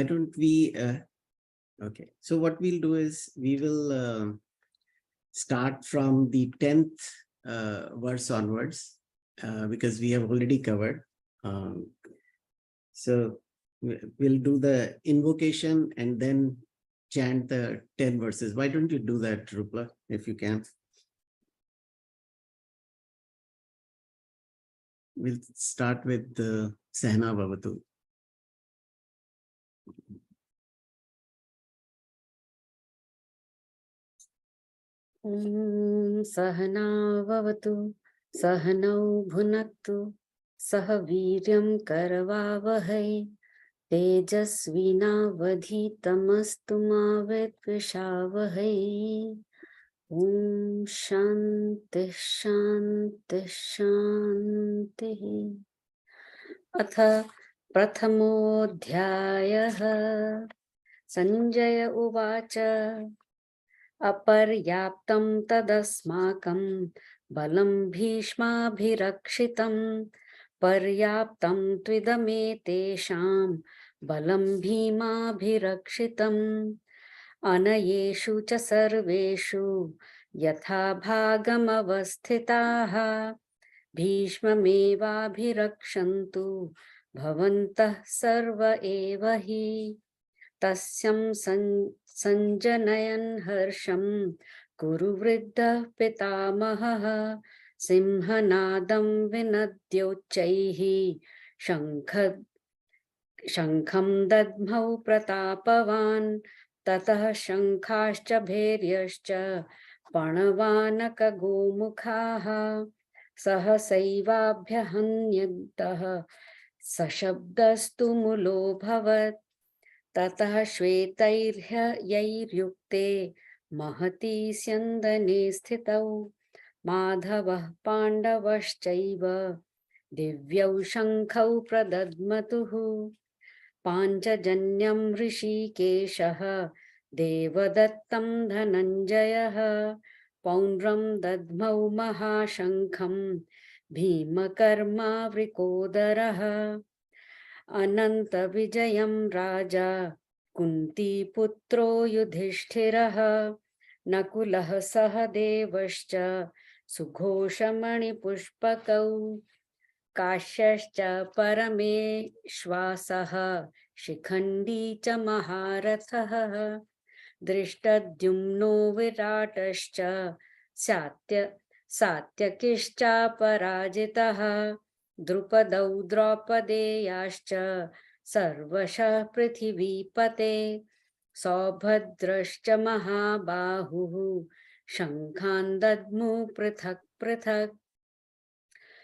why don't we, okay. So what we'll do is we will start from the 10th verse onwards, because we have already covered. So we'll do the invocation and then chant the 10 verses. Why don't you do that, Rupla, if you can? We'll start with the Sahana Bhavatu. Sahana Bhavatu, Sahanau Bhunaktu, Sahaviryam Karavavahai, Tejasvinavadhitamastu ma vidvishavahai. Om Shanti Shanti Shanti. Atha Prathamodhyayah. Sanjaya Uvacha. Aparyaptam tadasmakam balam bhishmabhirakshitam paryaptam tvidame balam bhimabhirakshitam anayeshu cha sarveshu yatha bhagam avasthitaha bhishmamevabhirakshantu bhavantah sarva eva hi tasyam sanjanayan harsham kuru vriddha pitamaha simhanadam vinadyochaihi shankham dadmau pratapavan tatah shankhascha bheryascha panavanaka gomukhaha sahasaivabhyahanyantah sashabdastu mulo bhavat tatah shvetairhyayirukte mahati syandane sthitau madhavah pandavaschaiva divyau shankhau pradadmatuhu panchajanyam rishikeshah devadattam dhananjayah paundram dadmau mahashankham bhimakarma vrikodarah Ananta Vijayam Raja Kunti Putro Yudhishthiraha Nakulah Sahadevascha Sughoshamani Pushpakau Kashyascha Parame Shvasaha Shikhandi cha Maharathaha Drishtadyumno Viratascha Satyakishcha Parajitaha Drupadau Draupadeyascha Sarvasha Prithivipate Saubhadrascha Mahabahu Shankhan Dadmu Prithak Prithak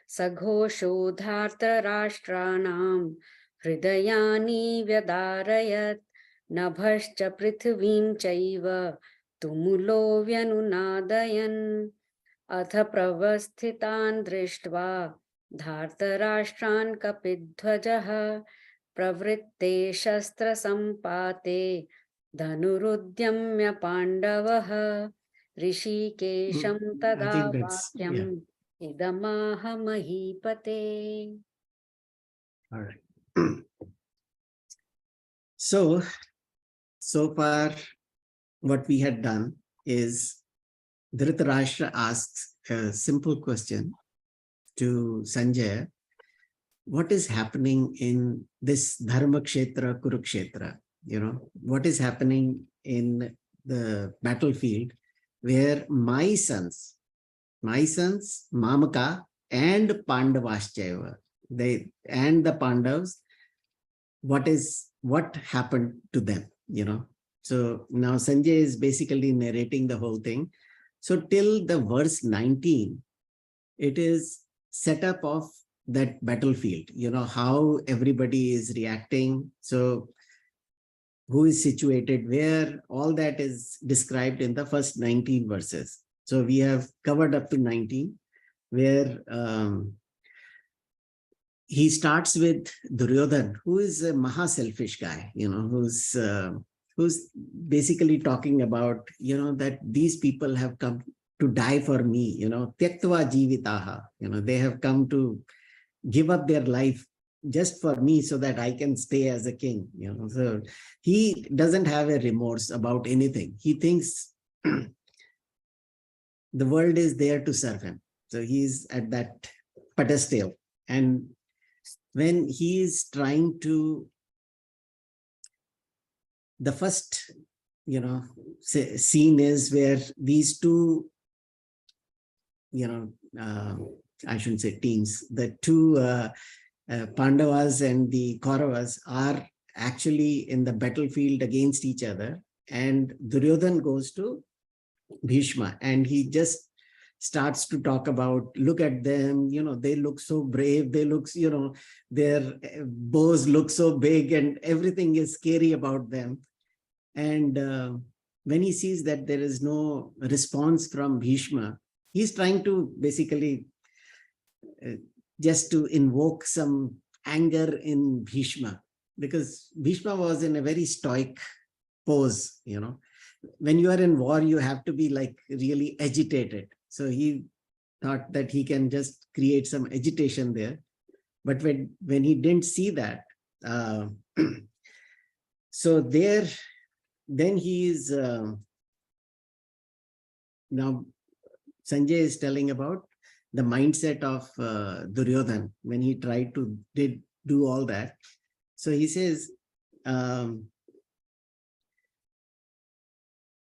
Saghosho Dharta Rashtranam Hridayani Vyadarayat Nabhascha Prithivim Chaiva Tumulo Vyanunadayan Atha Pravasthitan Drishtva Dhartarashtran kapidhvajaha pravritte shastra sampate dhanurudyamya pandavaha rishikesham tada vakyam idamaha mahipate. All right. So far what we had done is Dhritarashtra asks a simple question to Sanjay: what is happening in this Dharma Kshetra, Kurukshetra? You know, what is happening in the battlefield where my sons, Mamaka and Pandavaschaiva, and the Pandavas, what happened to them, you know? So now Sanjay is basically narrating the whole thing. So till the verse 19, it is setup of that battlefield, you know, how everybody is reacting. So who is situated where, all that is described in the first 19 verses. So we have covered up to 19, where he starts with Duryodhan, who is a maha-selfish guy, you know, who's basically talking about, you know, that these people have come to die for me, you know, tyaktva jivitaha, you know, they have come to give up their life just for me so that I can stay as a king, you know. So he doesn't have a remorse about anything. He thinks the world is there to serve him. So he's at that pedestal. And when he is trying to, the first, you know, scene is where these two, you know, I shouldn't say teams, the two Pandavas and the Kauravas are actually in the battlefield against each other. And Duryodhan goes to Bhishma and he just starts to talk about, look at them, you know, they look so brave, they look, you know, their bows look so big and everything is scary about them. And when he sees that there is no response from Bhishma, he's trying to basically just to invoke some anger in Bhishma, because Bhishma was in a very stoic pose, you know. When you are in war, you have to be like really agitated. So he thought that he can just create some agitation there. But when he didn't see that, so there, then he is, now Sanjay is telling about the mindset of Duryodhan when he tried to do all that. So he says,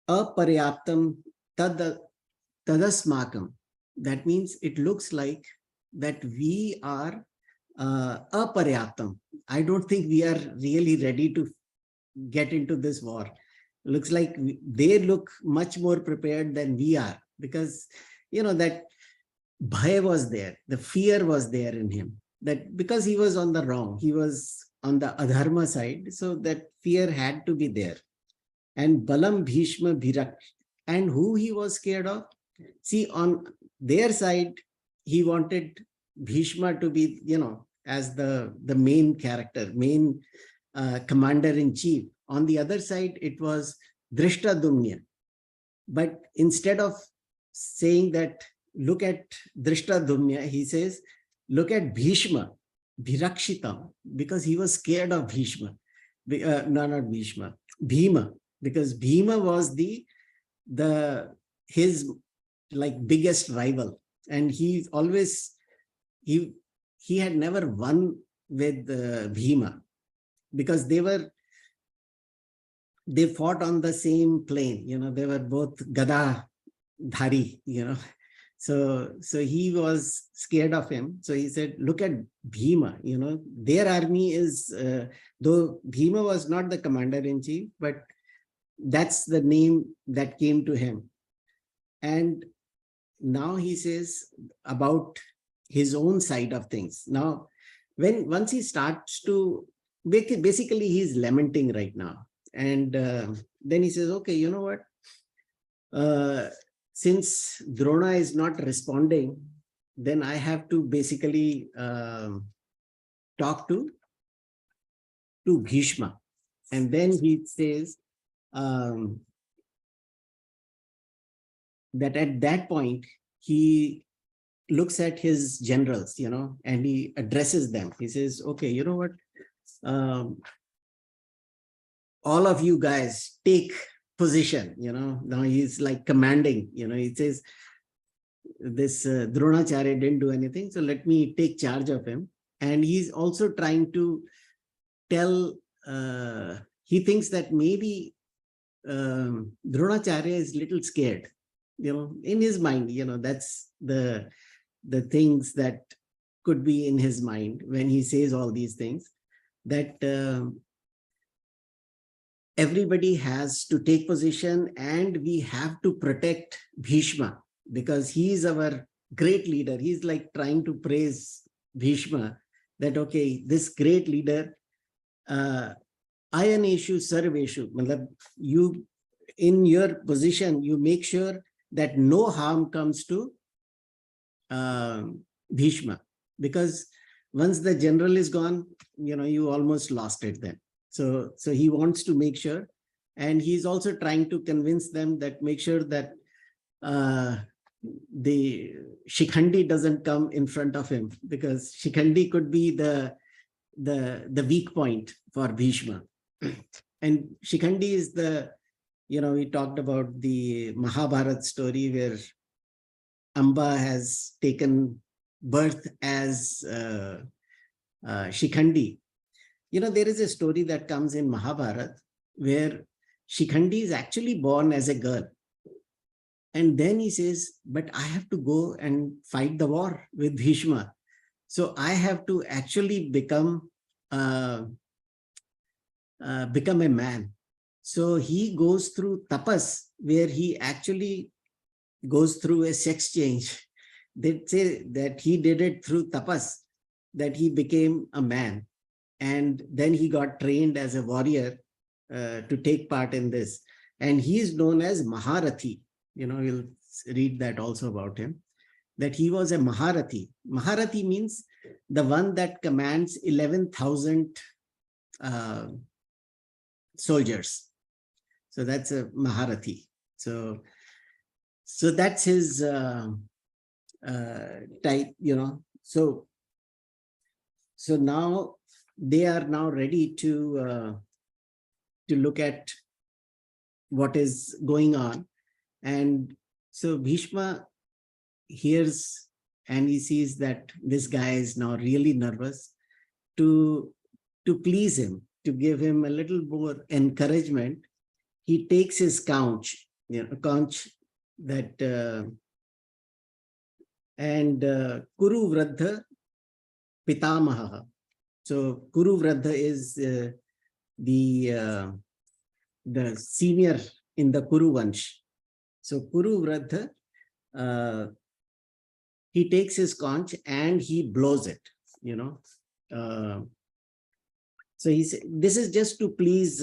aparyaptam tadasmakam. That means it looks like that we are aparyaptam. I don't think we are really ready to get into this war. Looks like they look much more prepared than we are, because, you know, that bhaya was there, the fear was there in him, that because he was on the wrong, he was on the adharma side, so that fear had to be there. And balam bhishma bhirak, and who he was scared of? See, on their side, he wanted Bhishma to be, you know, as the main character, main commander-in-chief. On the other side, it was Drishtadumna. But instead of saying that, look at Drishtadumna, he says, look at Bhishma, Bhirakshitam, because he was scared of Bhishma. No, not Bhishma, Bhima, because Bhima was his like biggest rival. And he always, he had never won with Bhima, because they fought on the same plane, you know, they were both Gada Dhari, you know. So he was scared of him. So he said, look at Bhima, you know, their army is, though Bhima was not the commander-in-chief, but that's the name that came to him. And now he says about his own side of things. Now, once he starts to, basically he's lamenting right now. And then he says, okay, you know what? Since Drona is not responding, then I have to basically talk to Bhishma. And then he says that at that point, he looks at his generals, you know, and he addresses them. He says, okay, you know what? All of you guys take position, you know. Now he's like commanding, you know. He says, this Dronacharya didn't do anything, so let me take charge of him. And he's also trying to tell, he thinks that maybe Dronacharya is a little scared, you know, in his mind, you know. That's the things that could be in his mind when he says all these things, that everybody has to take position and we have to protect Bhishma, because he is our great leader. He's like trying to praise Bhishma, that, okay, this great leader, ayaneshu sarveshu, you, in your position, you make sure that no harm comes to Bhishma, because once the general is gone, you know, you almost lost it then. So he wants to make sure, and he's also trying to convince them that make sure that the Shikhandi doesn't come in front of him, because Shikhandi could be the the weak point for Bhishma. And Shikhandi is the, we talked about the Mahabharat story where Amba has taken birth as Shikhandi. There is a story that comes in Mahabharat where Shikhandi is actually born as a girl. And then he says, but I have to go and fight the war with Bhishma. So I have to actually become a man. So he goes through tapas, where he actually goes through a sex change. They say that he did it through tapas, that he became a man. And then he got trained as a warrior to take part in this. And he is known as Maharathi. We'll read that also about him, that he was a Maharathi. Maharathi means the one that commands 11,000 soldiers. So that's a Maharathi. So that's his type, So now they are now ready to look at what is going on. And so Bhishma hears and he sees that this guy is now really nervous. To please him, to give him a little more encouragement, he takes his conch, that and Kuru Vradha Pitamaha. So Kuru Vradha is the senior in the Kuru Vansh. So Kuru Vradha, he takes his conch and he blows it, so he said, this is just to please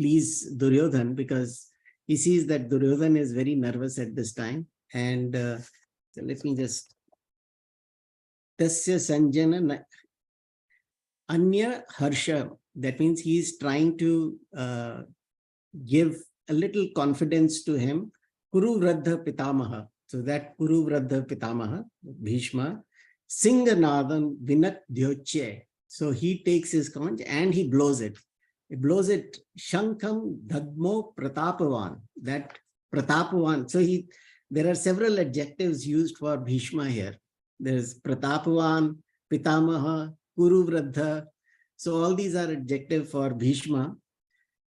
Duryodhan, because he sees that Duryodhan is very nervous at this time. And so let me just, Tasya Sanjana Anya Harsha, that means he is trying to give a little confidence to him. Kuru Vradha Pitamaha. So that Kuru Vradha Pitamaha, Bhishma, Singanadan Vinat Dhyoche. So he takes his conch and he blows it. He blows it, Shankam Dagmo Pratapavan. That Pratapavan. So there are several adjectives used for Bhishma here. There's Pratapavan, Pitamaha, Kuru Vradha. So all these are adjectives for Bhishma,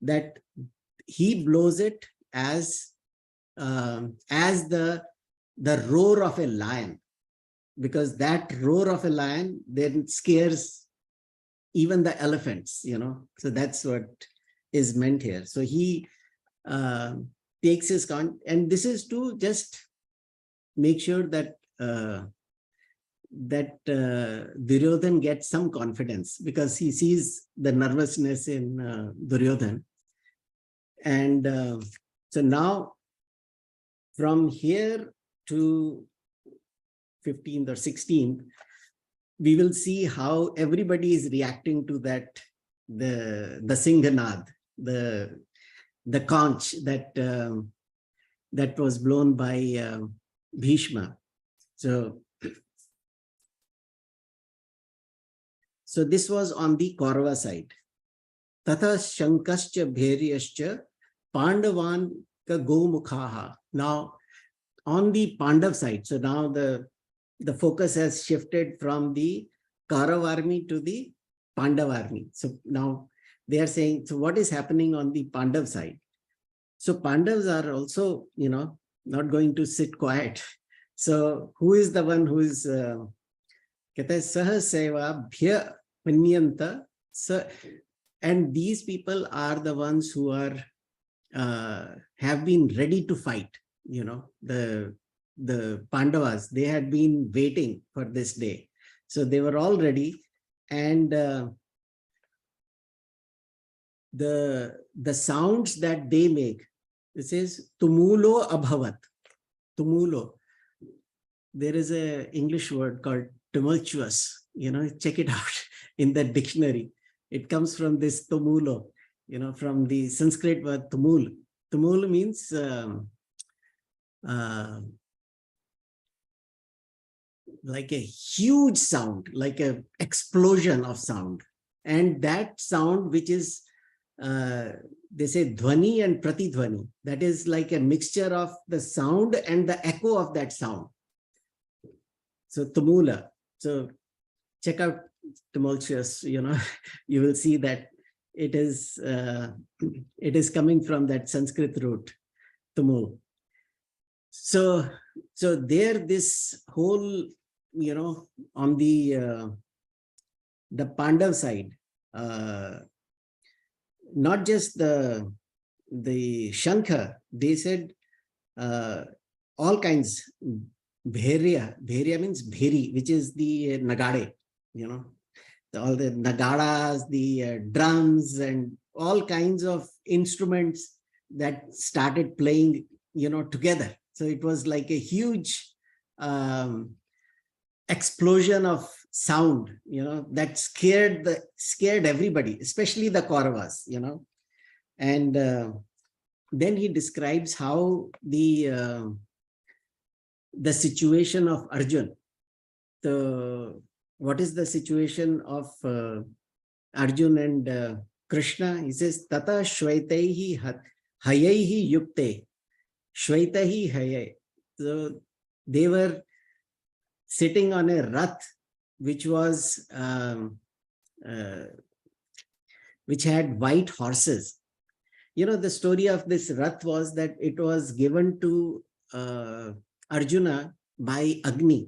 that he blows it as the roar of a lion, because that roar of a lion then scares even the elephants, So that's what is meant here. So he takes his conch, and this is to just make sure that Duryodhan gets some confidence, because he sees the nervousness in Duryodhan. And so now from here to 15th or 16th, we will see how everybody is reacting to that, the Singhanad, the conch that was blown by Bhishma. So this was on the Kaurava side. Tata Shankascha Bhairiyascha Pandavan ka Gomukhaha. Now on the Pandav side, so now the focus has shifted from the Kaurava army to the Pandav army. So now they are saying, so what is happening on the Pandav side? So Pandavas are also, not going to sit quiet. So who is the one who is Sahaseva Bhya Panyanta? And these people are the ones who are have been ready to fight. The Pandavas, they had been waiting for this day. So they were all ready. And the sounds that they make, it says tumulo abhavat. Tumulo. There is an English word called tumultuous. Check it out in the dictionary. It comes from this tumulo, from the Sanskrit word tumul. Tumul means like a huge sound, like an explosion of sound. And that sound, which is, they say dhvani and pratidhvani, that is like a mixture of the sound and the echo of that sound. So tumula. So check out tumultuous, you will see that it is coming from that Sanskrit root, tumul. So there, this whole, on the Pandav side, not just the Shankha, they said all kinds. Bhairya means bheri, which is the nagade, all the nagadas, the drums, and all kinds of instruments that started playing, together. So it was like a huge explosion of sound, that scared everybody, especially the Kauravas, And then he describes how the situation of Arjuna. What is the situation of Arjuna and Krishna? He says, Tata Shvaitaihi Hayaihi Yukte. Shvaitahi Hayai. So they were sitting on a rath, which was which had white horses. The story of this rath was that it was given to Arjuna by Agni.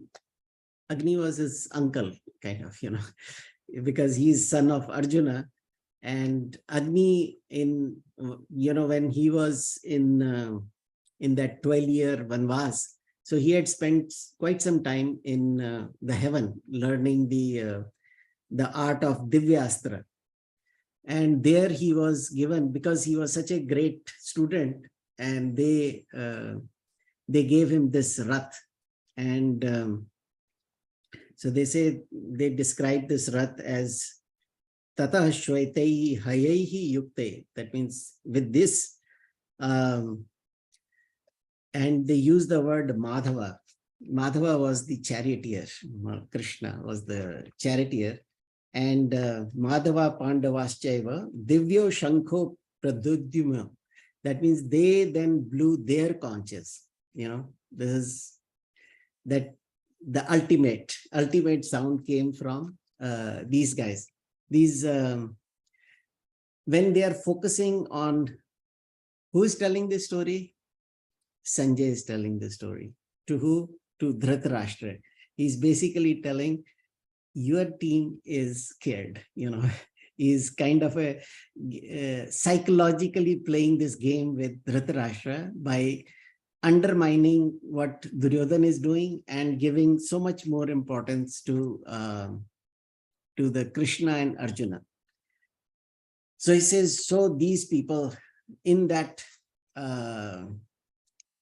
Agni was his uncle, kind of, because he's son of Arjuna. And Agni, when he was in that 12-year Vanvas, so he had spent quite some time in the heaven, learning the art of Divyastra. And there he was given, because he was such a great student, and they gave him this rath. And so they describe this rath as Tata Shvaitaihi Hayaihi Yukte. That means with this, and they use the word Madhava. Madhava was the charioteer. Krishna was the charioteer. And Madhava Pandavaschaiva Divyo Shankho Pradudyuma. That means they then blew their conches. This is that the ultimate sound came from these guys. These when they are focusing on, who is telling this story? Sanjay is telling the story. To who? To Dhritarashtra. He's basically telling, your team is scared, He's kind of psychologically playing this game with Dhritarashtra by undermining what Duryodhana is doing and giving so much more importance to the Krishna and Arjuna. So he says, so these people in that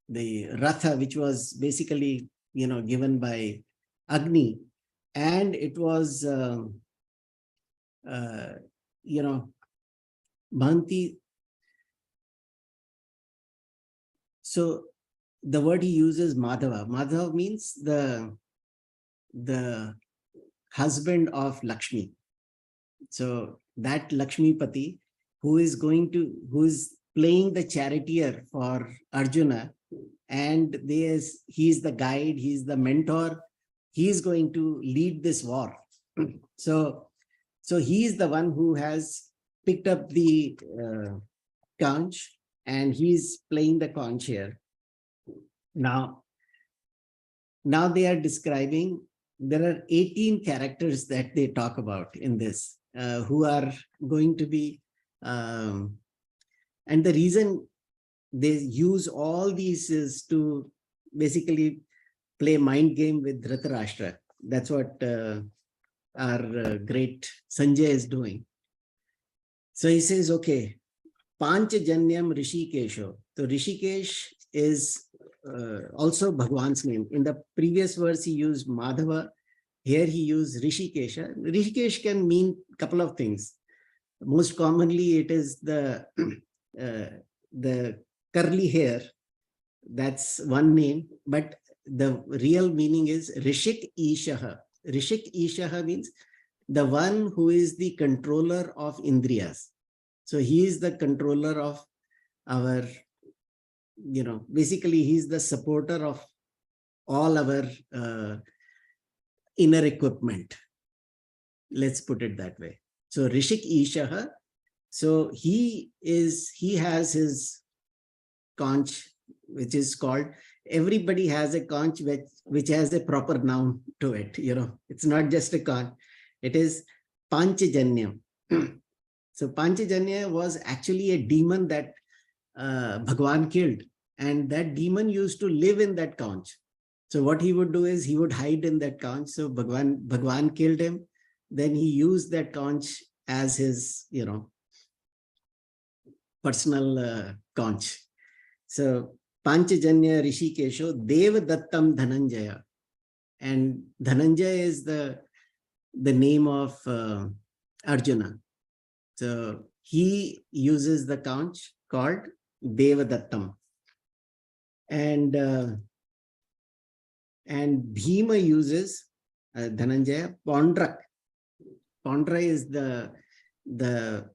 the Ratha, which was basically, given by Agni, and it was, Bhanti. So the word he uses, Madhava. Madhava means the husband of Lakshmi. So that Lakshmipati, who is playing the charioteer for Arjuna, and he's the guide, he's the mentor, he's going to lead this war. So he's the one who has picked up the conch, and he's playing the conch here. Now they are describing, there are 18 characters that they talk about in this, who are going to be, and the reason they use all these is to basically play mind game with Dhritarashtra. That's what our great Sanjay is doing. So he says, okay, Panchajanyam Rishikesho. So Rishikesh is also Bhagwan's name. In the previous verse, he used Madhava. Here he used Rishikesha. Rishikesh can mean a couple of things. Most commonly, it is the curly hair. That's one name. But the real meaning is Rishik Ishaha. Rishik Ishaha means the one who is the controller of Indriyas. So he is the controller of our, basically he's the supporter of all our inner equipment. Let's put it that way. So Rishik Ishaha. So he has his conch, which is called, everybody has a conch which has a proper noun to it. It's not just a conch. It is Panchajanyam. So Panchajanya was actually a demon that Bhagwan killed. And that demon used to live in that conch. So what he would do is he would hide in that conch. So Bhagwan killed him. Then he used that conch as his, personal conch. So Panchajanya Rishikesho Deva Dattam Dhananjaya. And Dhananjaya is the name of Arjuna. So he uses the conch called Deva Dattam. And Bhima uses Dhananjaya Pondrak. Pondra is the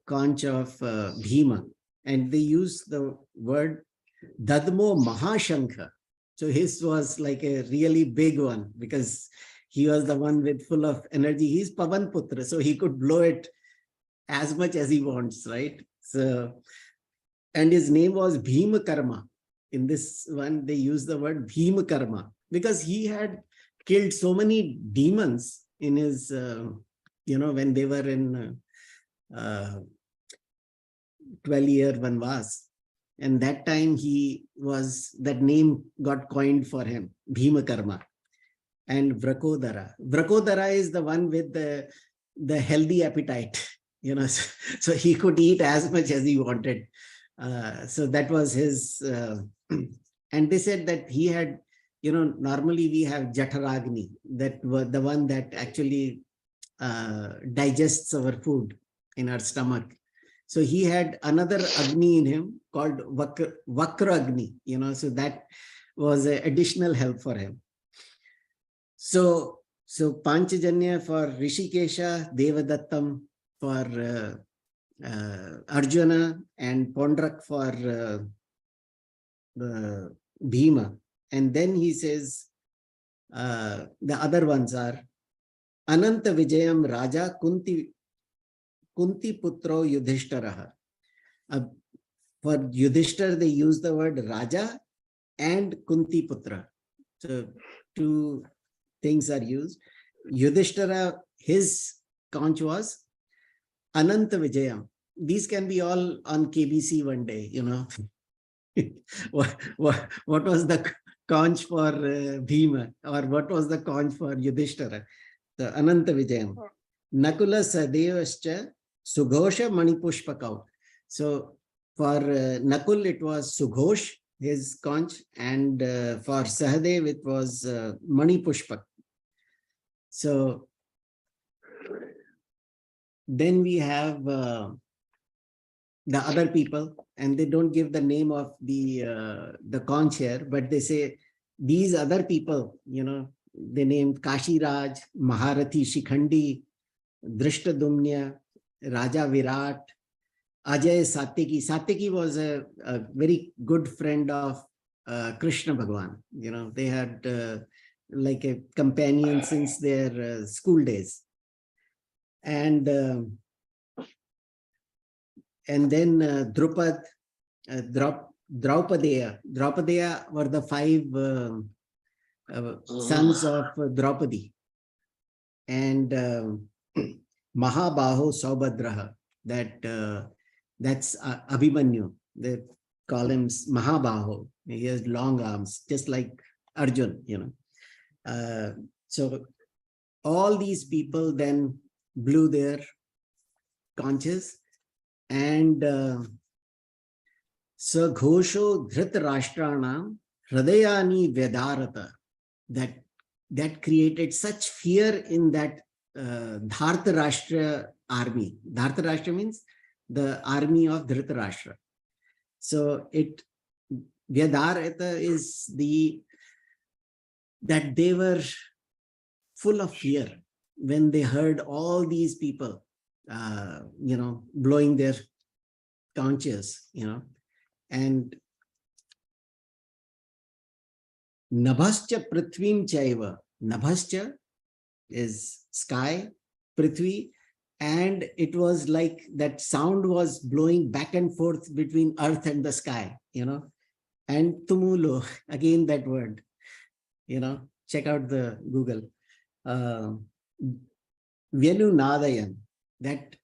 conch of Bhima. And they use the word Dadmo Mahashankha. So his was like a really big one because he was the one with full of energy. He's Pavan Putra, so he could blow it as much as he wants, right? So, and his name was Bhima Karma. In this one, they use the word Bhima Karma because he had killed so many demons in his, when they were in 12-year Vanvas. And that time that name got coined for him, Bhima Karma. And Vrakodara. Vrakodara is the one with the healthy appetite, so he could eat as much as he wanted. So that was his, and they said that he had, normally we have Jataragni, that was the one that actually digests our food in our stomach. So he had another Agni in him called Vakra Agni, so that was an additional help for him. So Panchajanya for Rishikesha, Devadattam for Arjuna, and Pondrak for Bhima. And then he says, the other ones are Ananta Vijayam Raja Kunti Putro Yudhishtharaha. For Yudhishthir, they use the word Raja and Kunti Putra. So two things are used. Yudhishthira, his conch was Ananta Vijayam. These can be all on KBC one day, what was the conch for Bhima, or what was the conch for Yudhishthira? The Ananta Vijayam. Nakula Sadevascha Sughosha Manipushpakau. So for Nakul, it was Sughosh, his conch, and for Sahadev, it was Manipushpak. So then we have the other people, and they don't give the name of the conch here, but they say these other people, they named Kashiraj, Maharathi Shikhandi, Drishtadumnya, Raja Virat, Ajay Satyaki. Satyaki was a very good friend of Krishna Bhagwan. They had like a companion since their school days. And then Drupad, Draupadeya. Draupadeya were the 5 sons of Draupadi. And Mahabaho Saubhadraha, that's Abhimanyu. They call him Mahabaho. He has long arms, just like Arjun, So all these people then blew their conches, and Saghosho Dhritarashtrana Hridayani Vedarata, that created such fear in that Dhartarashtra army. Dhartarashtra means the army of Dhritarashtra. So Vyadarata is that they were full of fear when they heard all these people, blowing their conches, and Nabhascha Prithvim Chaiva. Nabhascha is sky, Prithvi, and it was like that sound was blowing back and forth between earth and the sky, and Tumulo, again that word, check out the Google. Vyanu Nadayan, that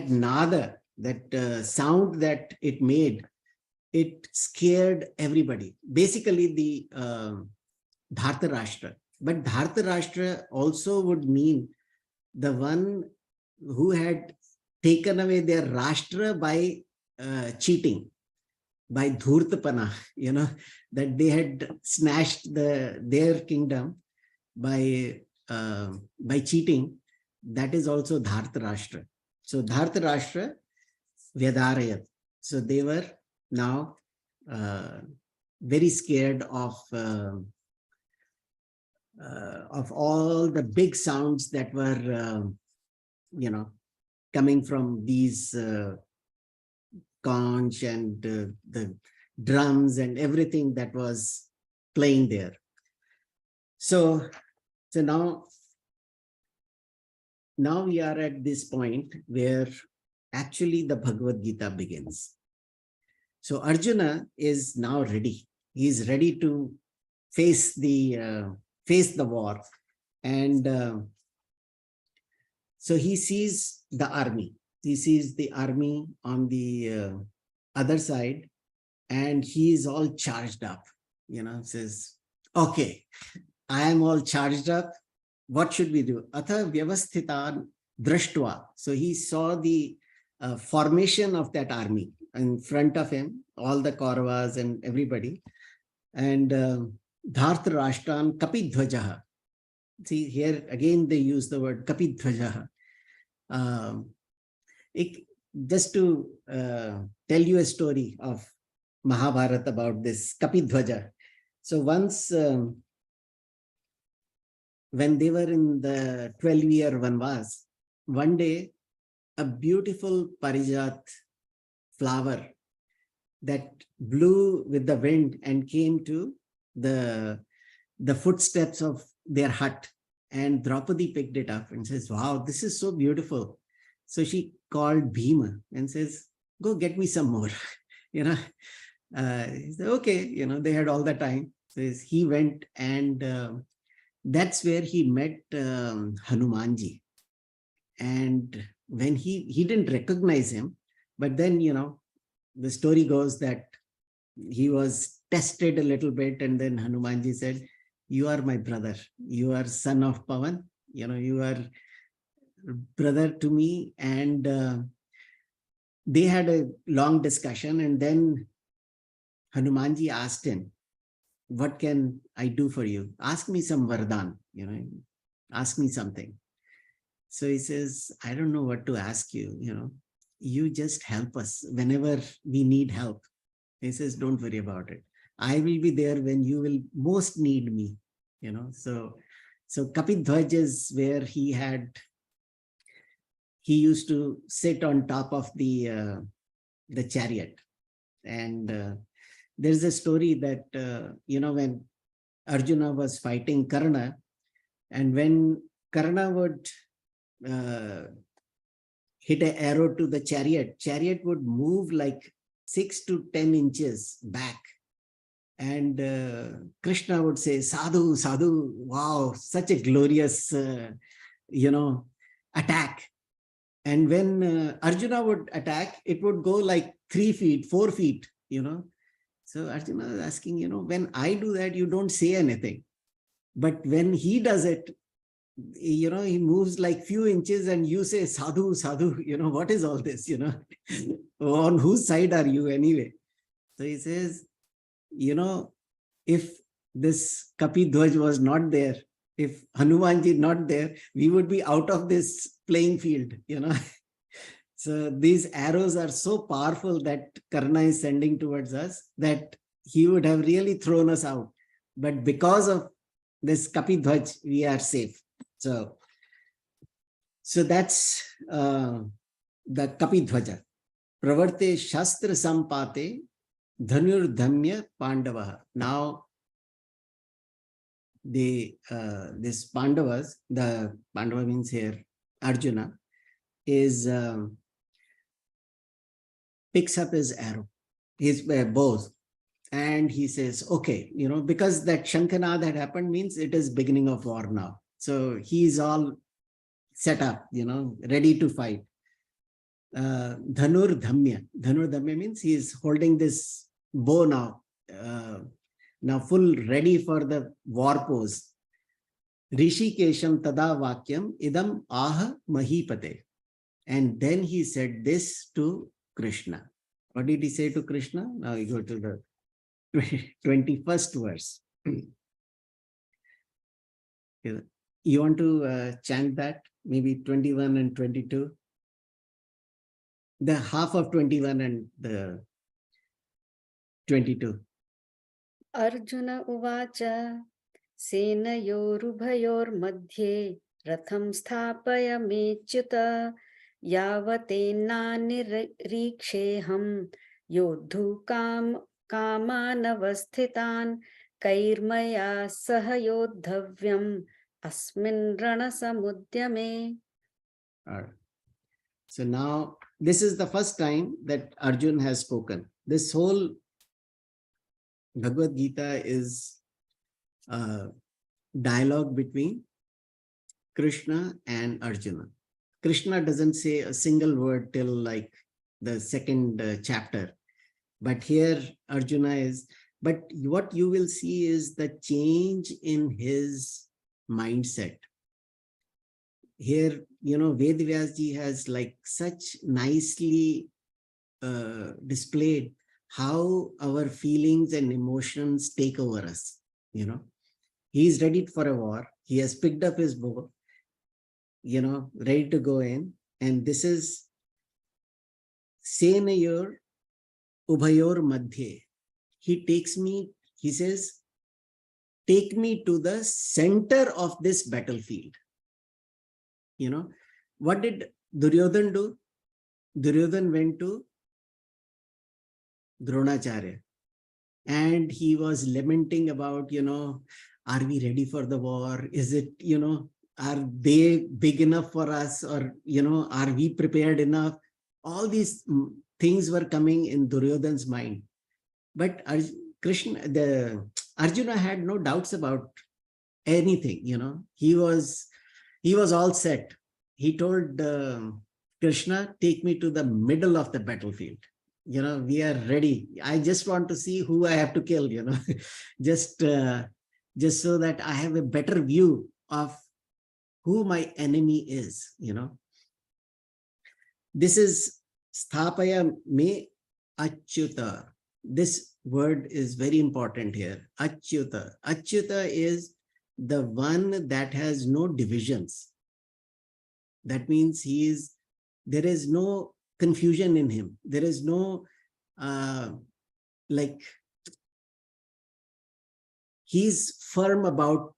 nada, that sound that it made, it scared everybody. Basically, the Dhartarashtra. But Dhartarashtra also would mean the one who had taken away their Rashtra by cheating, by Dhurtapana, that they had snatched their kingdom by cheating. That is also Dhartarashtra. So Dhartarashtra Vyadarayat. So they were now very scared of all the big sounds that were, coming from these conch and the drums and everything that was playing there. So now we are at this point where actually the Bhagavad Gita begins. So Arjuna is now ready. He is ready to face the war, and so he sees the army. He sees the army on the other side, and he is all charged up. Says, "Okay, I am all charged up. What should we do?" Atha vyavasthitan drashtva. So he saw the formation of that army in front of him, all the Kauravas and everybody. And Dhartarashtan Kapidhvajaha. See, here again they use the word Kapidhvajaha. Just to tell you a story of Mahabharata about this Kapidhvaja. So once when they were in the 12-year Vanvas, one day a beautiful Parijat flower that blew with the wind and came to the footsteps of their hut, and Draupadi picked it up and says, "Wow, this is so beautiful." So she called Bhima and says, "Go get me some more." He said, "Okay," they had all the time. So he went, and that's where he met Hanumanji. And when he didn't recognize him, but then, the story goes that he was tested a little bit, and then Hanumanji said, "You are my brother. You are son of Pavan. You are brother to me." And they had a long discussion, and then Hanumanji asked him, "What can I do for you? Ask me some Vardhan, ask me something." So he says, "I don't know what to ask you, you just help us whenever we need help." He says, "Don't worry about it. I will be there when you will most need me." So Kapidhvaj is where he used to sit on top of the chariot. And there's a story that, when Arjuna was fighting Karna, and when Karna would hit an arrow to the chariot would move like 6 to 10 inches back. And Krishna would say, "Sadhu, sadhu, wow, such a glorious, attack." And when Arjuna would attack, it would go like 3 feet, 4 feet, So Arjuna was asking, when I do that, you don't say anything. But when he does it, he moves like few inches and you say, "Sadhu, sadhu, what is all this, on whose side are you anyway?" So he says, if this Kapidhvaj was not there, if Hanumanji not there, we would be out of this playing field, So these arrows are so powerful that Karna is sending towards us that he would have really thrown us out. But because of this Kapidhwaj, we are safe. So that's the Kapidhwaja. Pravarte Shastra Sampate Dhanur Dhamya Pandava. Now, this Pandavas, the Pandava means here Arjuna, is picks up his arrow, his bows, and he says, okay, because that Shankanad had happened means it is beginning of war now. So he's all set up, ready to fight. Dhanur Dhamya means he is holding this bow now, now full ready for the war pose. Rishikesham tada vakyam idam aha mahipate. And then he said this to Krishna. What did he say to Krishna? Now we go to the 21st verse. You want to chant that? Maybe 21 and 22? The half of 21 and the 22. Arjuna uvacha senayorubhayormadhye ratham sthapaya mechyuta yavatennaniriksheham yodhu kamanavasthitan kairmaya sahayodhavyam asmin ranasamudyame. All right. So now this is the first time that Arjuna has spoken. This whole Bhagavad Gita is a dialogue between Krishna and Arjuna. Krishna doesn't say a single word till like the second chapter. But here Arjuna is, but what you will see is the change in his mindset. Here, Ved Vyasji has like such nicely displayed how our feelings and emotions take over us. He is ready for a war. He has picked up his bow, ready to go in. And this is Senayor Ubhayor Madhye. He says, take me to the center of this battlefield. What did Duryodhan do? Duryodhan went to Dronacharya and he was lamenting about, are we ready for the war? Is it, are they big enough for us? Or, are we prepared enough? All these things were coming in Duryodhan's mind. But Arjuna had no doubts about anything, he was all set. He told Krishna, take me to the middle of the battlefield. We are ready. I just want to see who I have to kill, just so that I have a better view of who my enemy is, This is Sthapaya me Achyuta. This word is very important here. Achyuta. Achyuta is the one that has no divisions. That means there is no confusion in him. There is no, he's firm about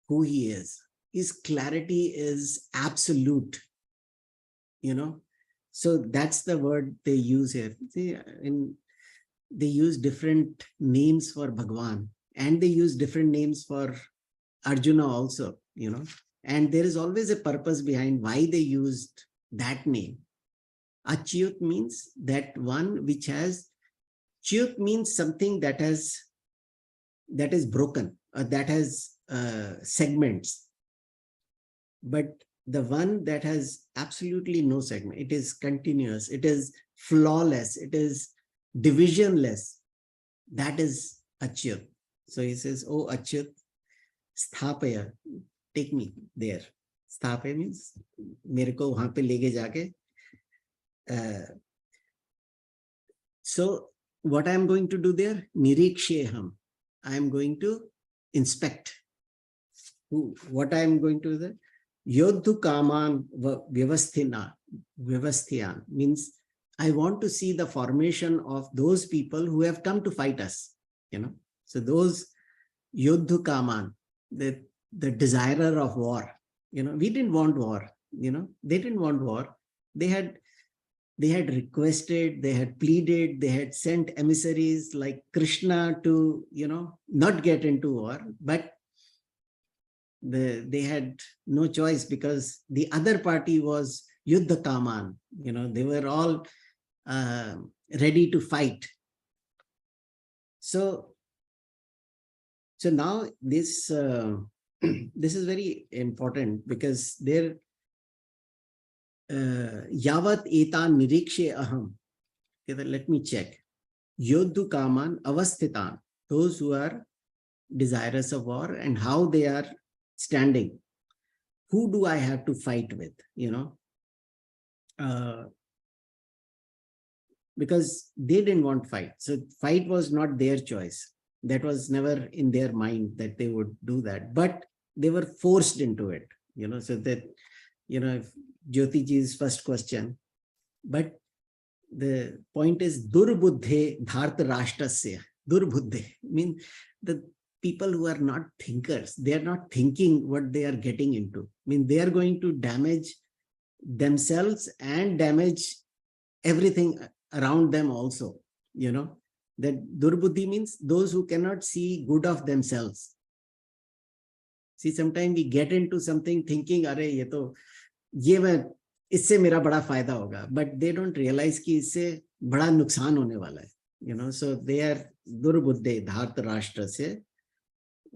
who he is. His clarity is absolute, So that's the word they use here. See, they use different names for Bhagwan and they use different names for Arjuna also, And there is always a purpose behind why they used that name. Achyut means that one which has, Chyut means something that is broken, or that has segments. But the one that has absolutely no segment, it is continuous, it is flawless, it is divisionless. That is Achyut. So he says, oh Achyut, Sthapaya, take me there. Sthapaya means, mere ko wahan pe lege jaake. So what I am going to do there? Niriksheham. I am going to inspect. What I am going to do there? Yodhu kaman vyavasthiyan means I want to see the formation of those people who have come to fight us. So those Yodhu kaman, the desirer of war. We didn't want war. They didn't want war. They had requested, they had pleaded, they had sent emissaries like Krishna to, not get into war, but they had no choice because the other party was Yuddha Kaman. They were all ready to fight. So now this this is very important because there yavat etan nirikshe aham. Okay, let me check. Yodhu kaman avasthitan, those who are desirous of war and how they are standing. Who do I have to fight with? Because they didn't want fight. So fight was not their choice. That was never in their mind that they would do that, but they were forced into it, so that, if Jyoti ji's first question, but the point is durbuddhe dharta rashtrasya. Durbuddhe means the people who are not thinkers, they are not thinking what they are getting into. They are going to damage themselves and damage everything around them also. That durbuddhi means those who cannot see good of themselves. See, sometimes we get into something thinking, अरे ये तो इससे मेरा बड़ा फायदा होगा, but they don't realize कि इससे बड़ा नुकसान होने वाला है. So they are durbuddhe dharta rashtrasya.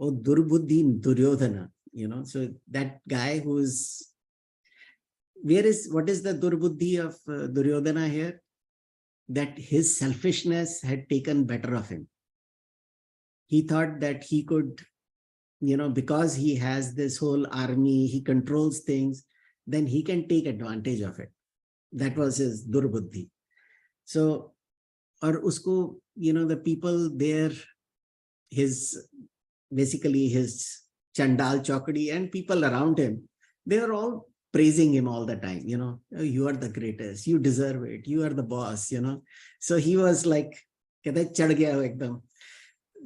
Oh, durbuddhi duryodhana. So that guy who's, what is the durbuddhi of Duryodhana here? That his selfishness had taken better of him. He thought that he could, because he has this whole army, he controls things, then he can take advantage of it. That was his durbuddhi. So, or usko, the people there, basically his Chandal Chokadi and people around him, they were all praising him all the time. Oh, you are the greatest, you deserve it, you are the boss. So he was like, chad gaya ekdam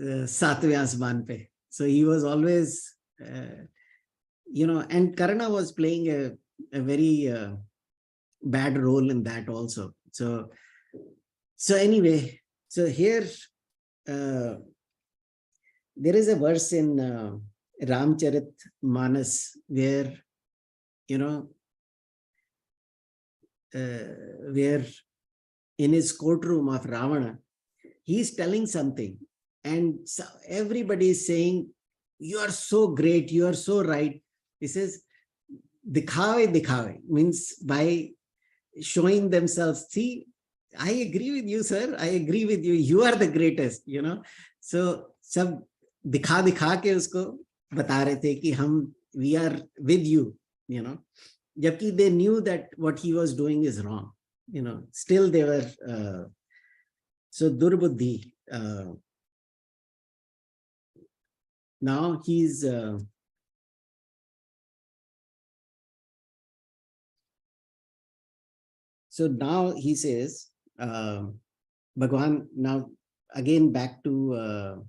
सातवें आसमान पे. So he was always, and Karna was playing a very bad role in that also. So anyway, so here there is a verse in Ramcharit Manas where, where in his courtroom of Ravana, he's telling something. And so everybody is saying, you are so great, you are so right. He says, dikhave, means by showing themselves, see, I agree with you, sir, I agree with you, you are the greatest, So, sab dikha ke usko bata rahe the ki we are with you, Jabki they knew that what he was doing is wrong, still they were, so durbuddhi. Now he's so now he says, Bhagavan, now again back to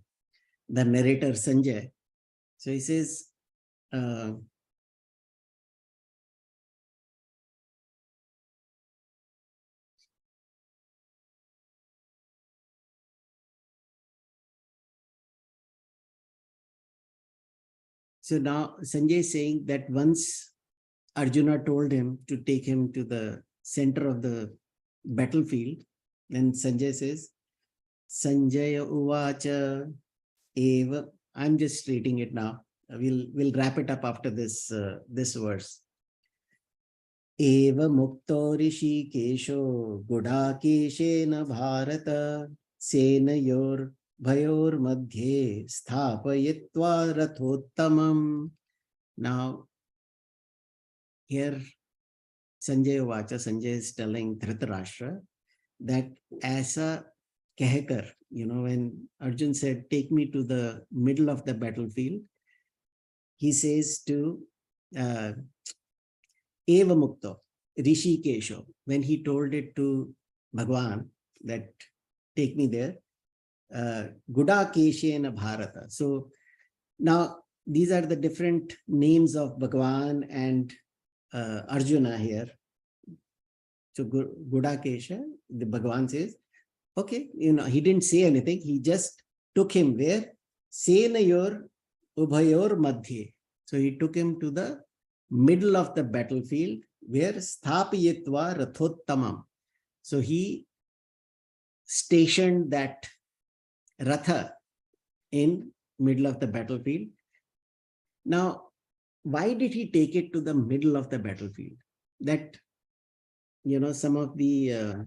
the narrator Sanjay. So he says, so now Sanjay is saying that once Arjuna told him to take him to the center of the battlefield, then Sanjay says, Sanjay uvacha eva. I'm just reading it now. We'll wrap it up after this this verse. Eva mukto rishi kesho gudakeshena bharata senayor bhayor madhye sthapayitva rathottamam. Now here Sanjay Vacha, Sanjay is telling Dhritarashtra that aisa कहकर, when Arjun said, take me to the middle of the battlefield, he says to Eva Mukto, Rishi Kesho, when he told it to Bhagwan that take me there, Guda Keshena Bharata. So now these are the different names of Bhagavan and Arjuna here. So Gudakesha, the Bhagavan says, okay, he didn't say anything. He just took him where? Senayor Ubhayor Madhye. So he took him to the middle of the battlefield where Sthapiyitva Rathottamam. So he stationed that Ratha in middle of the battlefield. Now, why did he take it to the middle of the battlefield? That, some of the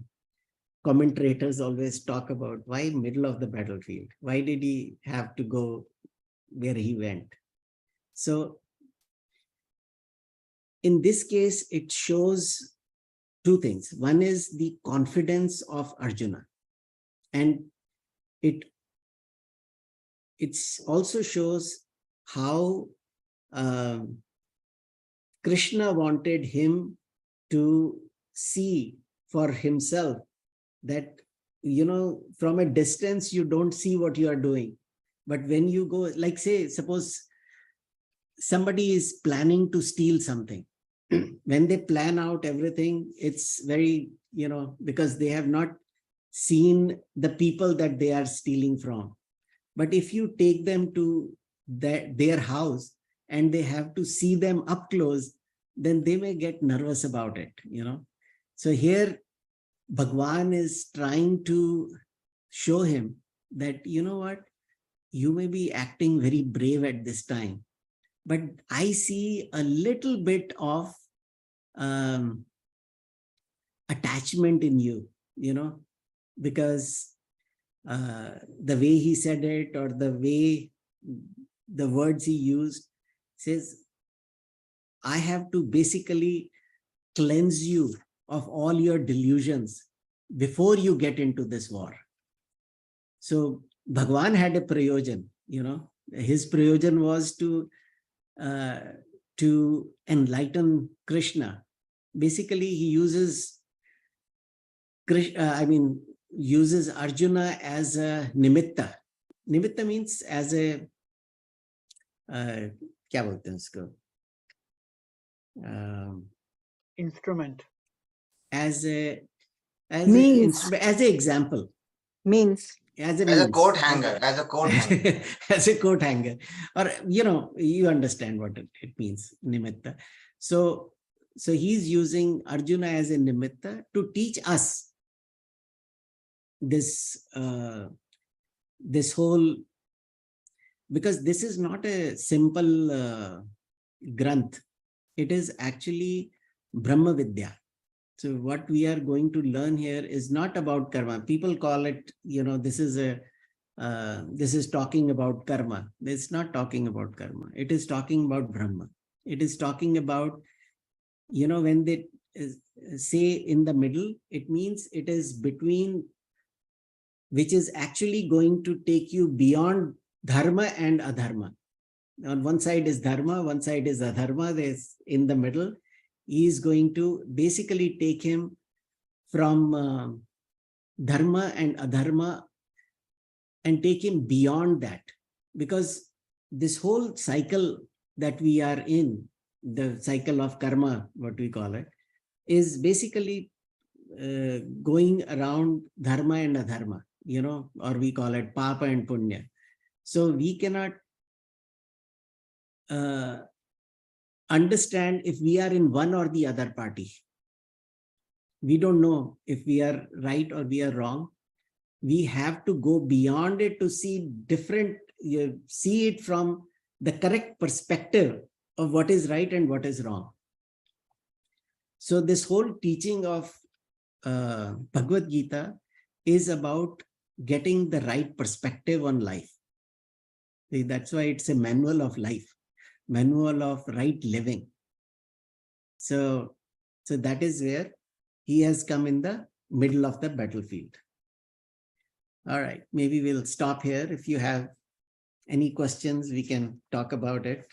commentators always talk about why middle of the battlefield? Why did he have to go where he went? So in this case, it shows two things. One is the confidence of Arjuna, and it also shows how Krishna wanted him to see for himself that, from a distance, you don't see what you are doing. But when you go, like say, suppose somebody is planning to steal something. When they plan out everything, it's very, because they have not seen the people that they are stealing from. But if you take them to their house and they have to see them up close, then they may get nervous about it, So here, Bhagwan is trying to show him that, what, you may be acting very brave at this time, but I see a little bit of attachment in you, because the way he said it, or the way the words he used, says, I have to basically cleanse you of all your delusions before you get into this war. So Bhagwan had a prayojan, his prayojan was to enlighten Krishna. Basically, he uses uses Arjuna as a nimitta. Nimitta means as a क्या बोलते हैं उसको? Instrument. As a example. Means. As a coat hanger. As a coat hanger. As a coat hanger. Or, you understand what it means, nimitta. So he's using Arjuna as a nimitta to teach us this whole, because this is not a simple granth. It is actually Brahma Vidya. So what we are going to learn here is not about karma. People call it, this is talking about karma. It's not talking about karma. It is talking about Brahma. It is talking about, when they say in the middle, it means it is between, which is actually going to take you beyond dharma and adharma. On one side is dharma, one side is adharma. There's in the middle. He is going to basically take him from dharma and adharma and take him beyond that. Because this whole cycle that we are in, the cycle of karma, what we call it, is basically going around dharma and adharma, or we call it papa and punya. So we cannot understand if we are in one or the other party. We don't know if we are right or we are wrong. We have to go beyond it to see see it from the correct perspective of what is right and what is wrong. So this whole teaching of Bhagavad Gita is about getting the right perspective on life. That's why it's a manual of life. Manual of right living. So that is where he has come in the middle of the battlefield. All right, maybe we'll stop here. If you have any questions, we can talk about it.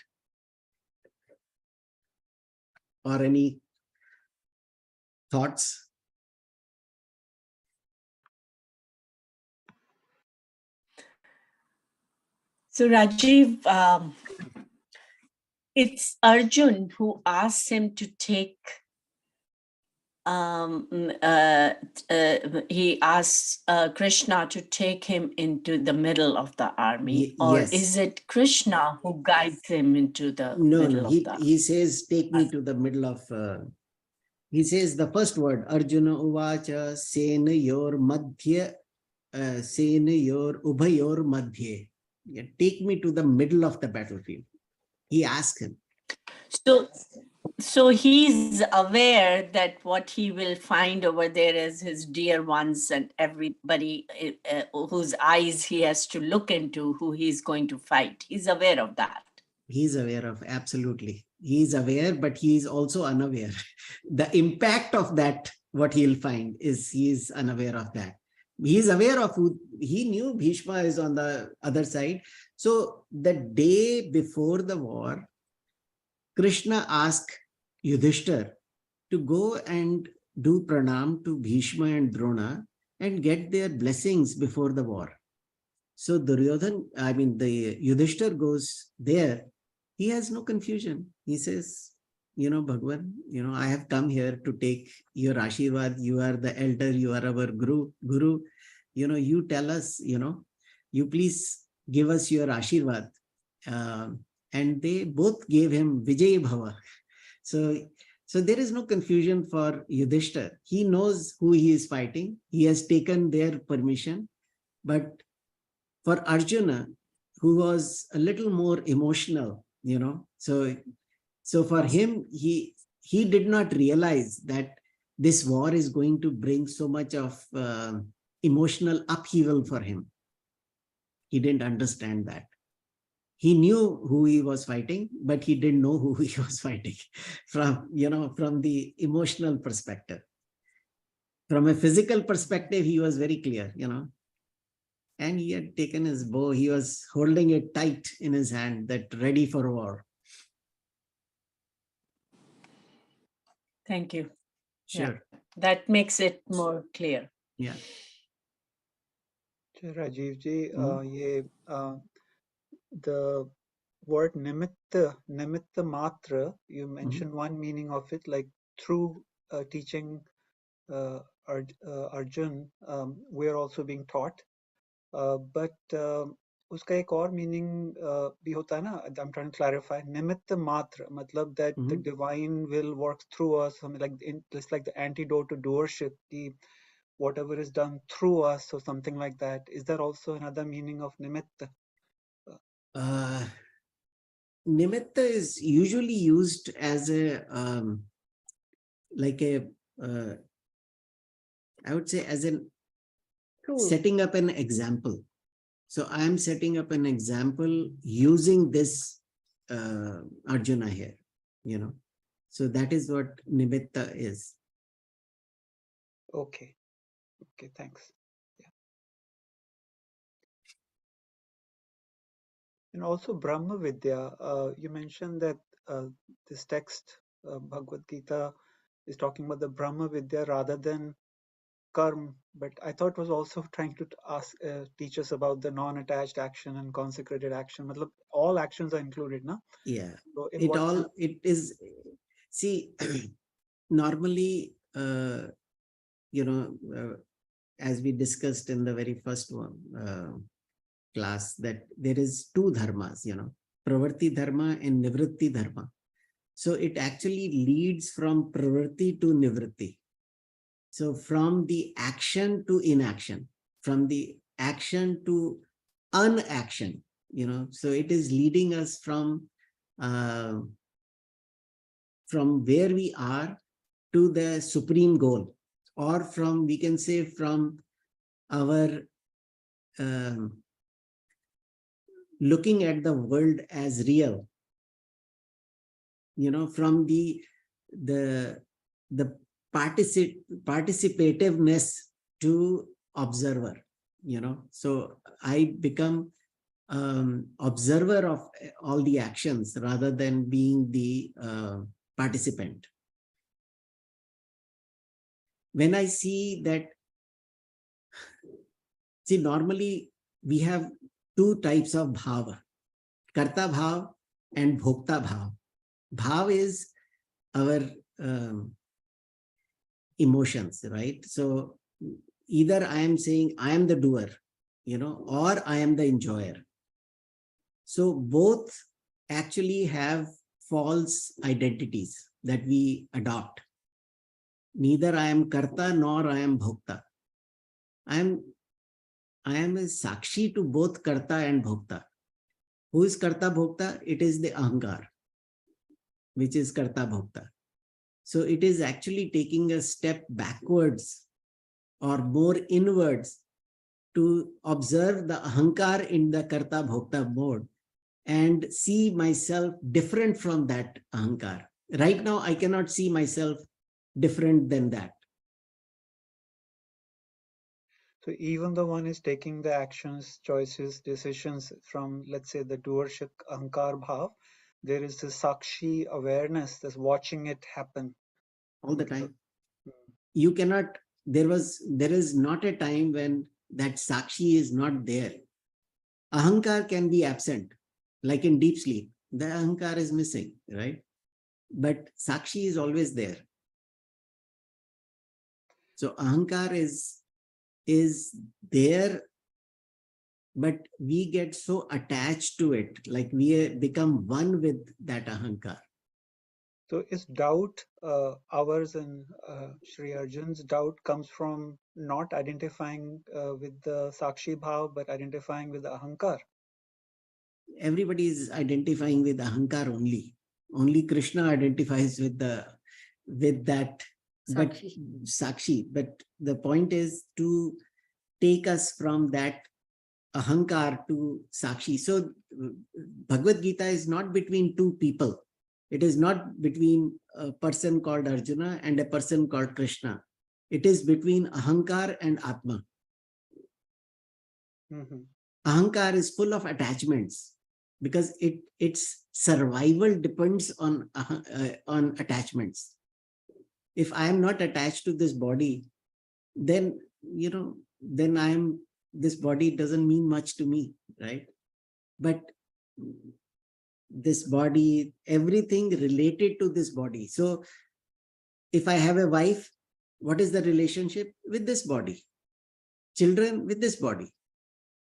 Or any thoughts? So Rajiv, it's Arjun who asks him to take. He asks Krishna to take him into the middle of the army, or Yes. is it Krishna who guides him into the No, middle no. of the? He says, take me to the middle of. He says the first word, Arjuna uvacha senayor madhya, senayor ubhayor madhye. Yeah, take me to the middle of the battlefield. He asked him. So he's aware that what he will find over there is his dear ones and everybody whose eyes he has to look into, who he's going to fight. He's aware of that. He's aware of, absolutely. He's aware, but he is also unaware. The impact of that, what he'll find, is he is unaware of that. He's aware of who, he knew Bhishma is on the other side. So the day before the war, Krishna asked Yudhishthir to go and do pranam to Bhishma and Drona and get their blessings before the war. So the Yudhishthir goes there. He has no confusion. He says, Bhagwan, I have come here to take your Ashirwad. You are the elder, you are our Guru. You tell us, you please give us your Ashirwad. And they both gave him Vijay Bhava. So there is no confusion for Yudhishthir. He knows who he is fighting. He has taken their permission. But for Arjuna, who was a little more emotional, so for him, he did not realize that this war is going to bring so much of emotional upheaval for him. He didn't understand that. He knew who he was fighting, but he didn't know who he was fighting from the emotional perspective. From a physical perspective, he was very clear, and he had taken his bow. He was holding it tight in his hand, that ready for war. Thank you. Sure. Yeah, that makes it more clear. Yeah. Rajiv ji, the word nimitta matra, you mentioned one meaning of it, like through teaching Arjun, we're also being taught. But uska ek aur meaning bhi hota hai na, I'm trying to clarify. Nimitta matra, matlab that the divine will work through us, something like just like the antidote to doership, whatever is done through us or something like that. Is there also another meaning of nimitta? Nimitta is usually used as a I would say as an setting up an example. So I am setting up an example using this Arjuna here, So that is what nimitta is. Okay, thanks. Yeah. And also Brahma Vidya, you mentioned that this text, Bhagavad Gita, is talking about the Brahma Vidya rather than karma, but I thought it was also trying to teach us about the non-attached action and consecrated action. All actions are included, no? Yeah. So it is, see, normally, as we discussed in the very first one class, that there is two dharmas, Pravritti dharma and Nivritti dharma. So it actually leads from Pravritti to Nivritti. So from the action to inaction, from the action to unaction, so it is leading us from where we are to the supreme goal, or we can say from our looking at the world as real, from the participativeness to observer, so I become observer of all the actions rather than being the participant. When I see that, normally we have two types of bhava, karta bhav and bhokta bhav. Bhav is our emotions, right? So either I am saying I am the doer, or I am the enjoyer. So both actually have false identities that we adopt. Neither I am karta nor I am bhokta. I am a sakshi to both karta and bhokta. Who is karta bhokta? It is the ahankar, which is karta bhokta. So it is actually taking a step backwards or more inwards to observe the ahankar in the karta bhokta mode and see myself different from that ahankar. Right now, I cannot see myself different than that. So even the one is taking the actions, choices, decisions from, let's say, the doership ahankar bhav, there is this sakshi awareness that's watching it happen. All the time. You cannot, there is not a time when that sakshi is not there. Ahankar can be absent, like in deep sleep. The ahankar is missing, right? But sakshi is always there. So ahankar is there, but we get so attached to it, like we become one with that ahankar. So is doubt ours, and Sri Arjun's doubt comes from not identifying with the sakshi bhav, but identifying with the ahankar? Everybody is identifying with ahankar only. Only Krishna identifies with that sakshi. But the point is to take us from that ahankar to sakshi. So Bhagavad Gita is not between two people. It is not between a person called Arjuna and a person called Krishna. It is between ahankar and atma. Mm-hmm. Ahankar is full of attachments because its survival depends on attachments. If I am not attached to this body, then this body doesn't mean much to me, right? But this body, everything related to this body. So if I have a wife, what is the relationship with this body? Children with this body,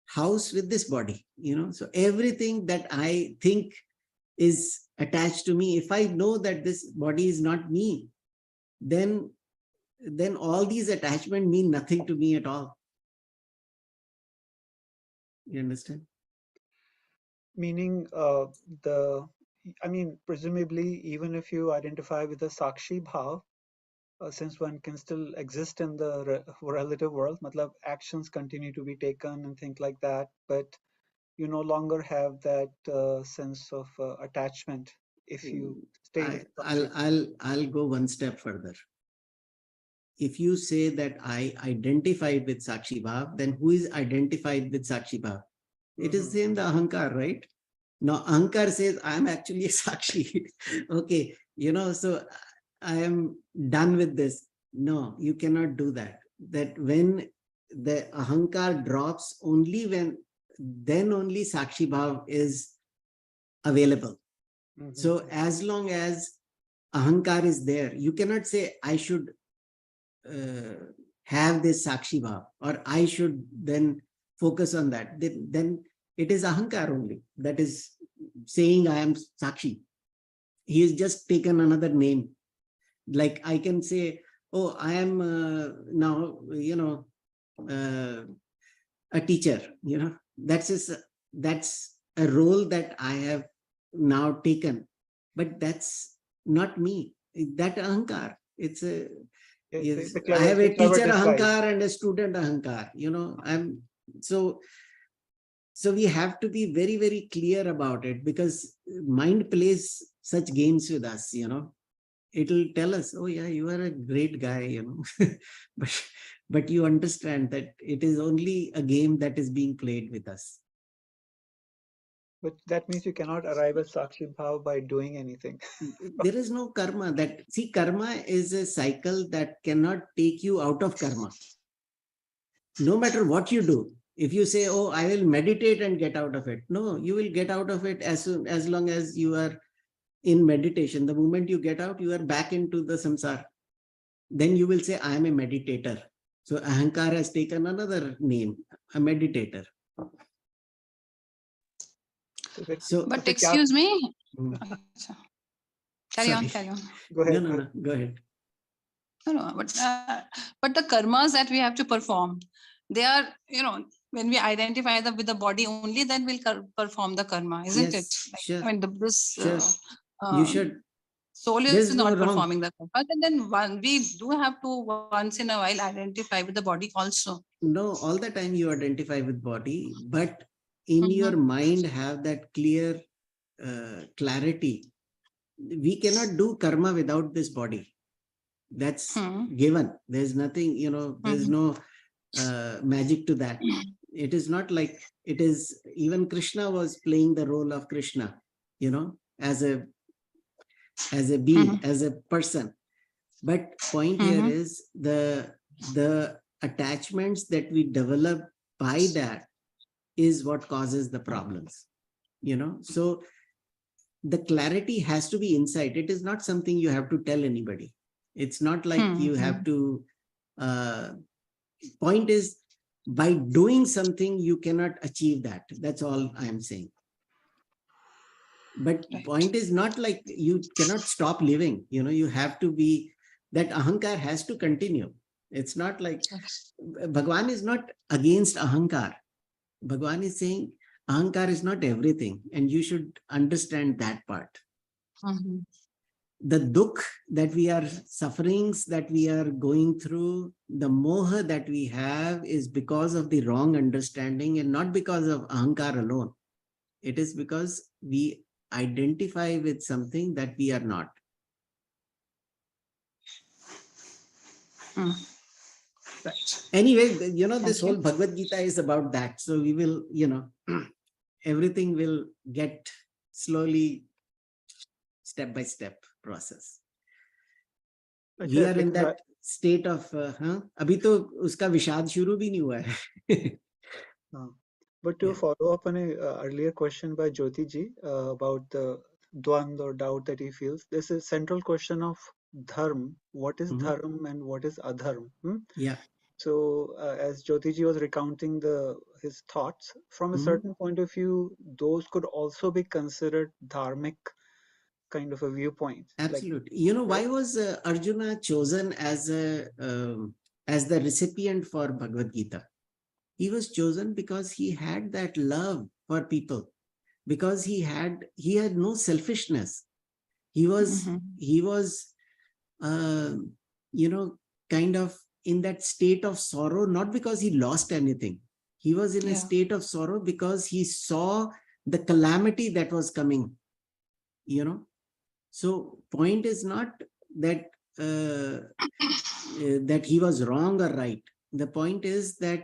house with this body, so everything that I think is attached to me, if I know that this body is not me, then all these attachments mean nothing to me at all. You understand? Meaning presumably, even if you identify with the sakshi bhav, since one can still exist in the relative world, matlab actions continue to be taken and things like that, but you no longer have that sense of attachment if you stay with sakshi. I'll go one step further. If you say that I identified with Sakshi Bhav, then who is identified with Sakshi Bhav? It is in the Ahankar, right? Now, Ahankar says, I'm actually a Sakshi. Okay, so I am done with this. No, you cannot do that. That when the Ahankar drops, then only Sakshi Bhav is available. So as long as Ahankar is there, you cannot say, I should have this Sakshi Bhav, or I should then focus on that. Then it is Ahankar only that is saying I am Sakshi. He has just taken another name. Like I can say, oh, I am now, a teacher, that's a role that I have now taken, but that's not me. That Ahankar, it's a, I have a teacher Ahankar and a student Ahankar, so we have to be very, very clear about it, because mind plays such games with us, it'll tell us, oh yeah, you are a great guy, but you understand that it is only a game that is being played with us. But that means you cannot arrive at Sakshi Bhav by doing anything. There is no karma. Karma is a cycle that cannot take you out of karma. No matter what you do. If you say, oh, I will meditate and get out of it. No, you will get out of it as long as you are in meditation, the moment you get out, you are back into the samsara. Then you will say, I am a meditator. So ahankar has taken another name, a meditator. So, but excuse me. Carry on, sorry. carry on. Go ahead. No, go ahead. No, but the karmas that we have to perform, they are, when we identify with the body only, then we'll perform the karma, isn't it? Like, Sure. I mean, this Sure. You should. soul There's is no not wrong. performing the karma, and then we do have to once in a while identify with the body also. No, all the time you identify with body, but in your mind have that clear clarity. We cannot do karma without this body. That's given. There's nothing, there's no magic to that. It is not like it is. Even Krishna was playing the role of Krishna, as a being, as a person. But point here is the attachments that we develop by that is what causes the problems. So the clarity has to be inside. It is not something you have to tell anybody. It's not like you have to. Point is, by doing something, you cannot achieve that. That's all I am saying. But point is not like you cannot stop living. You have to be, that ahankar has to continue. It's not like Bhagwan is not against ahankar. Bhagwan is saying ahankar is not everything, and you should understand that part. The dukh that we are, sufferings that we are going through, the moha that we have is because of the wrong understanding and not because of ahankar alone. It is because we identify with something that we are not. Anyway, this whole Bhagavad Gita is about that. So we will, everything will get slowly, step by step process. We are in that state of, abhi to uska vishad shuru bhi nahi hua hai. But to follow up on an earlier question by Jyoti ji about the dvand or doubt that he feels, this is central question of dharma. What is dharma and what is adharma? Yeah. So as Jyoti ji was recounting his thoughts, from a certain point of view, those could also be considered dharmic kind of a viewpoint. Absolutely. Why was Arjuna chosen as the recipient for Bhagavad Gita? He was chosen because he had that love for people, because he had no selfishness. He was kind of in that state of sorrow, not because he lost anything. He was in a state of sorrow because he saw the calamity that was coming. So point is not that that he was wrong or right. The point is that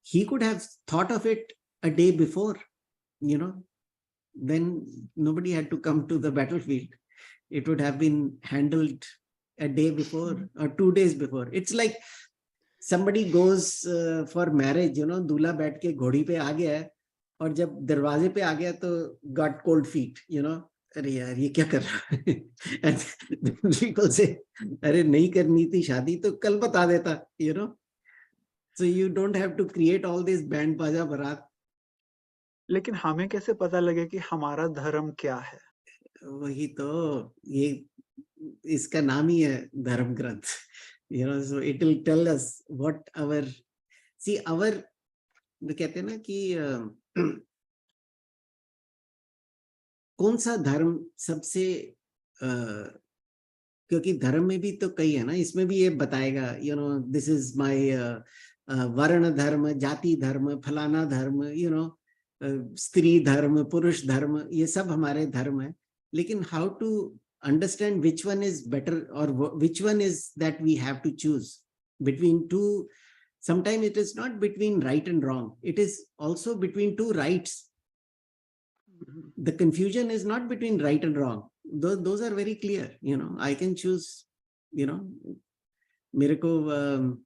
he could have thought of it a day before, then nobody had to come to the battlefield. It would have been handled a day before or 2 days before. It's like somebody goes for marriage, दूल्हा बैठ के घोड़ी पे आ गया है और जब दरवाजे पे आ गया तो got cold feet, अरे यार ये क्या कर रहा है? And people say, अरे नहीं करनी थी शादी तो कल बता देता, So you don't have to create all this band baja barat. लेकिन हमें कैसे पता लगे कि हमारा धर्म क्या है? वही तो, ये इसका नाम ही है धर्म ग्रंथ. So it will tell us what our कहते हैं ना कि कौन सा धर्म सबसे क्योंकि धर्म में भी तो कई है ना, इसमें भी ये बताएगा, this is my वर्ण धर्म, जाति धर्म, फलाना धर्म, स्त्री धर्म, पुरुष धर्म, ये सब हमारे धर्म है. लेकिन how to understand which one is better or which one is that we have to choose between two. Sometimes it is not between right and wrong. It is also between two rights. The confusion is not between right and wrong. Those are very clear. I can choose, मेरे को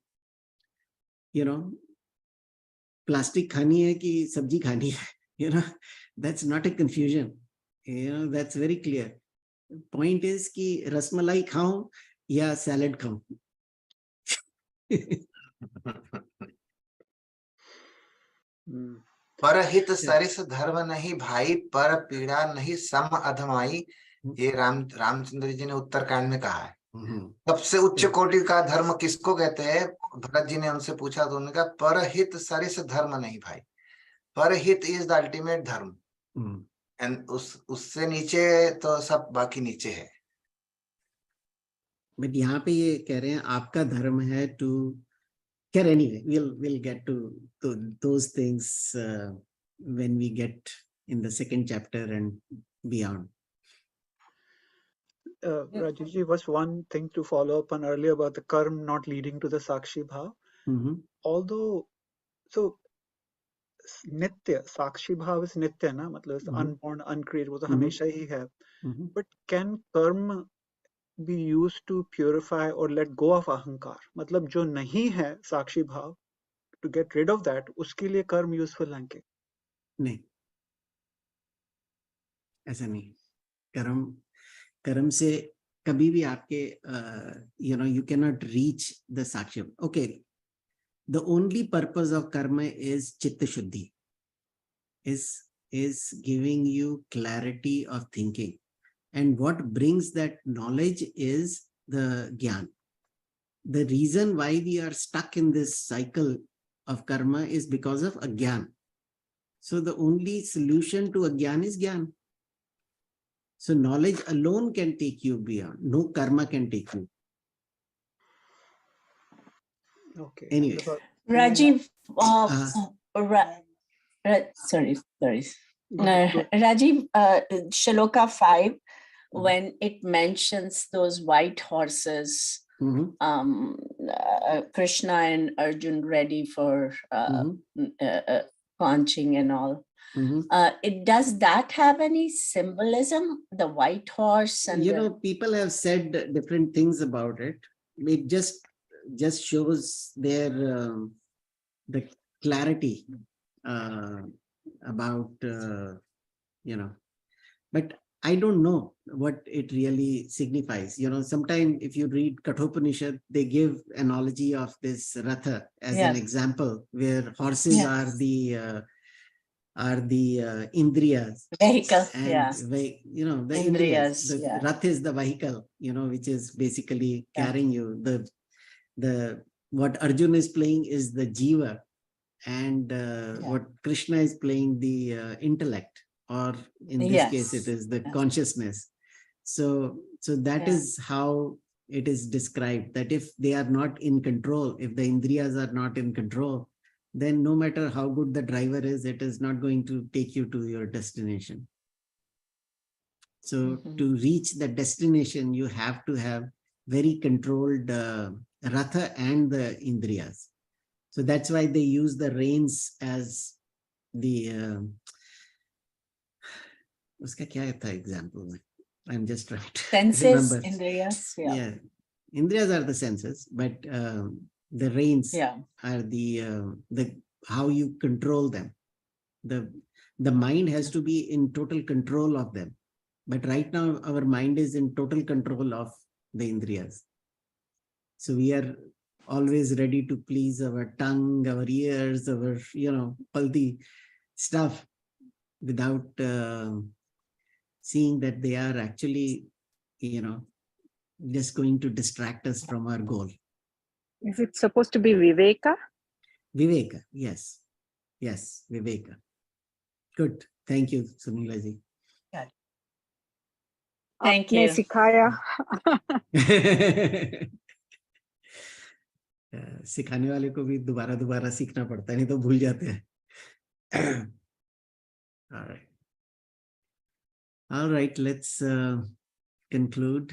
plastic खानी है कि सब्जी खानी है, that's not a confusion. That's very clear. point is कि रसमलाई खाऊं या सैलेड खाऊं. परहित सरिस धर्म नहीं भाई, पर पीड़ा नहीं सम अधमाई. ये रामचंद्र जी ने उत्तरकांड में कहा है. सबसे उच्च कोटि का धर्म किसको कहते हैं? भरत जी ने उनसे पूछा तो उन्होंने कहा परहित सरिस धर्म नहीं भाई. परहित इज द अल्टीमेट धर्म, एंड उससे नीचे तो सब बाकी नीचे है. बट यहाँ पे ये कह रहे हैं आपका धर्म है to care. Anyway, we'll get to those things when we get in the second chapter and beyond. Rajivji, was one thing to follow up on earlier about the karma not leading to the sakshi bhav. Although, so nitya, sakshi bhav is nitya, na? Matlab it's unborn, uncreated, वो तो हमेशा ही है. But can karma be used to purify or let go of ahankar? मतलब जो नहीं है sakshi bhav, to get rid of that, उसके लिए कर्म useful है क्या? नहीं, ऐसा नहीं. कर्म से कभी भी आपके you cannot reach the sakshi. Okay, the only purpose of karma is chitta shuddhi, is giving you clarity of thinking, and what brings that knowledge is the gyan. The reason why we are stuck in this cycle of karma is because of agyan. So the only solution to agyan is gyan. So knowledge alone can take you beyond. No karma can take you. Okay. Anyway. Rajiv, sorry. Rajiv, Shloka 5, when it mentions those white horses, Krishna and Arjun ready for launching and all. Does that have any symbolism? The white horse and people have said different things about it. It just shows their the clarity about but I don't know what it really signifies. Sometimes if you read Kathopanishad, they give analogy of this ratha as an example, where horses are the indriyas. Vehicle, and the indriyas. The rath is the vehicle, which is basically carrying you. The what Arjuna is playing is the jiva, and what Krishna is playing the intellect, or in this case it is the consciousness. So that is how it is described, that if they are not in control, if the indriyas are not in control, then no matter how good the driver is, it is not going to take you to your destination. So to reach the destination, you have to have very controlled ratha and the indriyas. So that's why they use the reins as the uska kya tha example? I'm just trying to senses, remember. indriyas. Yeah, indriyas are the senses, but the reins are the how you control them. The mind has to be in total control of them. But right now, our mind is in total control of the indriyas. So we are always ready to please our tongue, our ears, our, all the stuff, without seeing that they are actually, just going to distract us from our goal. Is it supposed to be Viveka? Viveka, yes. Yes, Viveka. Good. Thank you, Sunila-ji. Thank आपने you. सिखाया. सिखाने वाले को भी दोबारा सीखना पड़ता है, नहीं तो भूल जाते हैं. All right, let's conclude.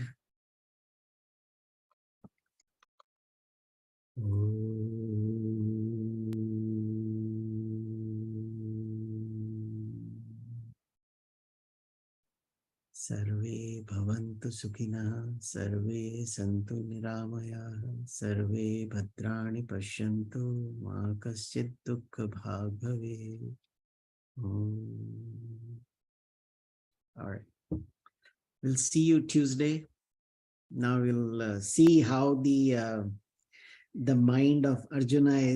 Sarve bhavantu sukhinah, sarve santu niramayah, sarve bhadrani pashyantu, ma kaschid dukkha bhag bhavet. All right. We'll see you Tuesday. Now we'll see how the mind of Arjuna is